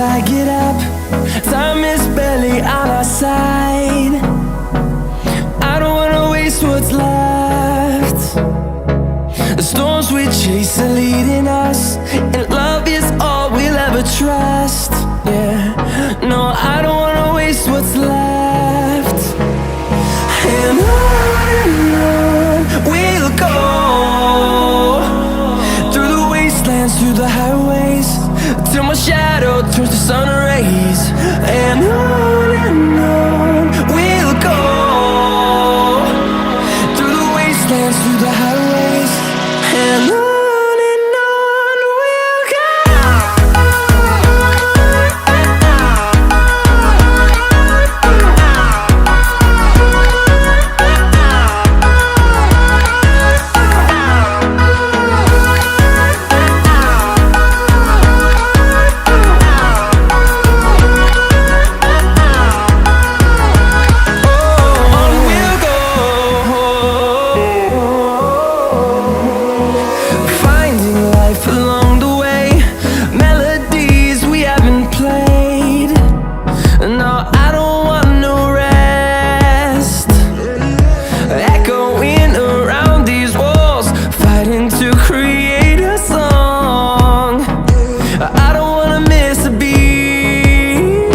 I get up. Time is barely on our side. I don't wanna waste what's left. The storms we chase are leading us, and love is all we'll ever trust. Yeah, no, I don't wanna waste what's left. And on we'll go, through the wastelands, through the highways, till my shadow turns to sun rays. And on we'll go, through the wastelands, through the highways, and on. To create a song, I don't wanna miss a beat.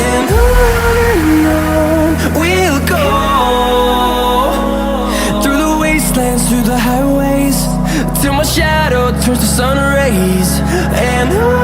And on we'll go, through the wastelands, through the highways, till my shadow turns to sun rays. And on